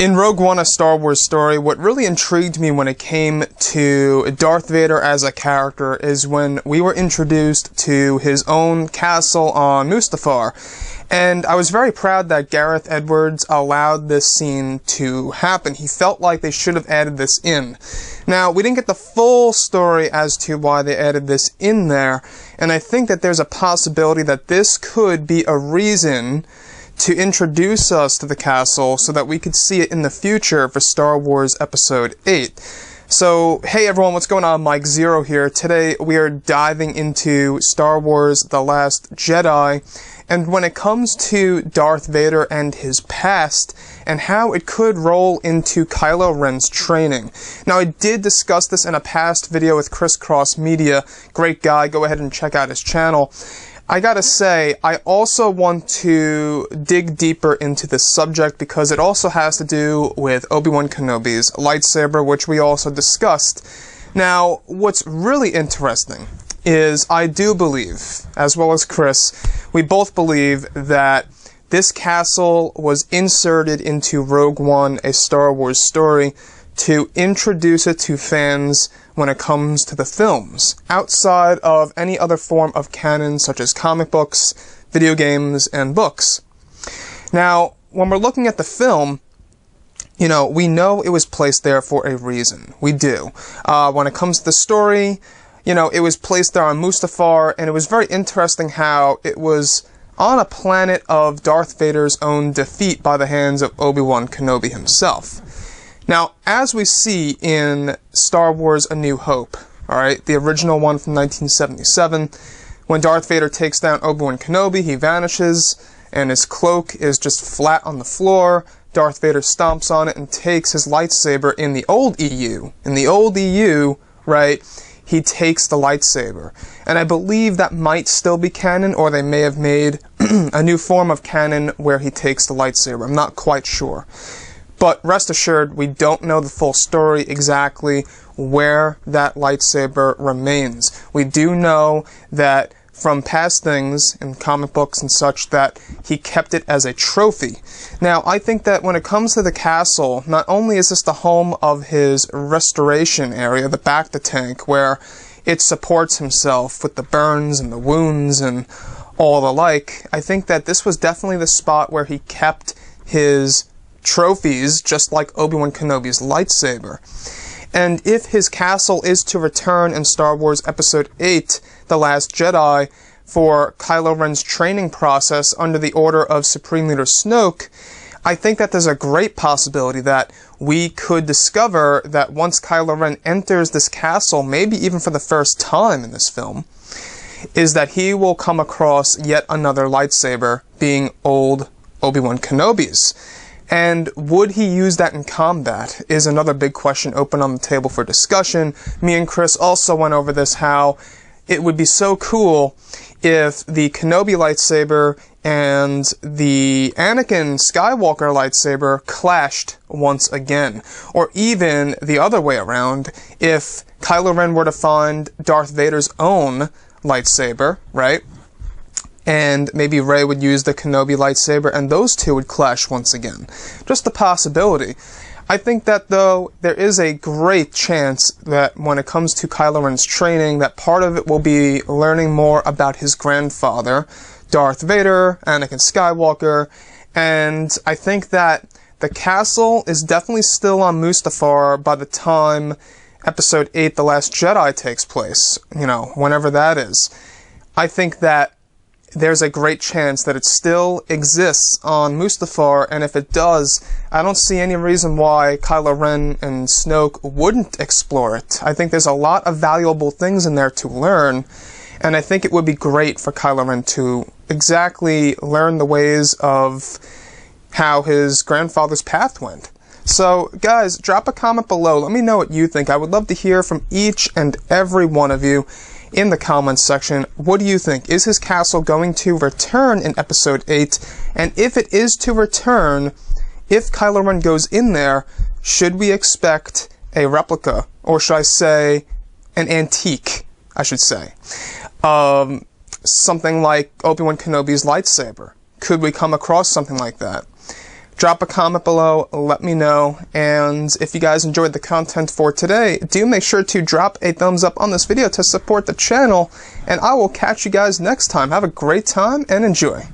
In Rogue One, A Star Wars Story, what really intrigued me when it came to Darth Vader as a character is when we were introduced to his own castle on Mustafar. And I was very proud that Gareth Edwards allowed this scene to happen. He felt like they should have added this in. Now, we didn't get the full story as to why they added this in there, and I think that there's a possibility that this could be a reason to introduce us to the castle so that we could see it in the future for Star Wars Episode 8. So, hey everyone, what's going on? Mike Zeroh here. Today we are diving into Star Wars The Last Jedi, and when it comes to Darth Vader and his past, and how it could roll into Kylo Ren's training. Now, I did discuss this in a past video with Crisscross Media. Great guy, go ahead and check out his channel. I gotta say, I also want to dig deeper into this subject because it also has to do with Obi Wan Kenobi's lightsaber, which we also discussed. Now, what's really interesting is I do believe, as well as Chris, we both believe that this castle was inserted into Rogue One, A Star Wars Story, to introduce it to fans when it comes to the films, outside of any other form of canon such as comic books, video games, and books. Now, when we're looking at the film, you know, we know it was placed there for a reason. We do. When it comes to the story, you know, it was placed there on Mustafar, and it was very interesting how it was on a planet of Darth Vader's own defeat by the hands of Obi Wan Kenobi himself. Now, as we see in Star Wars A New Hope, alright, the original one from 1977, when Darth Vader takes down Obi Wan Kenobi, he vanishes, and his cloak is just flat on the floor. Darth Vader stomps on it and takes his lightsaber in the old EU. In the old EU, right, he takes the lightsaber. And I believe that might still be canon, or they may have made a new form of canon where he takes the lightsaber. I'm not quite sure. But rest assured, we don't know the full story exactly where that lightsaber remains. We do know that from past things in comic books and such that he kept it as a trophy. Now, I think that when it comes to the castle, not only is this the home of his restoration area, the Bacta tank, where it supports himself with the burns and the wounds and all the like, I think that this was definitely the spot where he kept his trophies, just like Obi Wan Kenobi's lightsaber. And if his castle is to return in Star Wars Episode 8, The Last Jedi, for Kylo Ren's training process under the order of Supreme Leader Snoke, I think that there's a great possibility that we could discover that once Kylo Ren enters this castle, maybe even for the first time in this film, is that he will come across yet another lightsaber, being old Obi Wan Kenobi's. And would he use that in combat is another big question open on the table for discussion. Me and Chris also went over this, how it would be so cool if the Kenobi lightsaber and the Anakin Skywalker lightsaber clashed once again. Or even the other way around, if Kylo Ren were to find Darth Vader's own lightsaber, right? And maybe Rey would use the Kenobi lightsaber, and those two would clash once again. Just a possibility. I think that, though, there is a great chance that when it comes to Kylo Ren's training, that part of it will be learning more about his grandfather, Darth Vader, Anakin Skywalker, and I think that the castle is definitely still on Mustafar by the time Episode 8, The Last Jedi takes place, you know, whenever that is. I think that there's a great chance that it still exists on Mustafar, and if it does, I don't see any reason why Kylo Ren and Snoke wouldn't explore it. I think there's a lot of valuable things in there to learn, and I think it would be great for Kylo Ren to exactly learn the ways of how his grandfather's path went. So, guys, drop a comment below. Let me know what you think. I would love to hear from each and every one of you in the comments section. What do you think? Is his castle going to return in Episode 8? And if it is to return, if Kylo Ren goes in there, should we expect a replica? Or should I say an antique, I should say. Something like Obi Wan Kenobi's lightsaber. Could we come across something like that? drop a comment below, let me know, and if you guys enjoyed the content for today, do make sure to drop a thumbs up on this video to support the channel, and I will catch you guys next time. Have a great time and enjoy.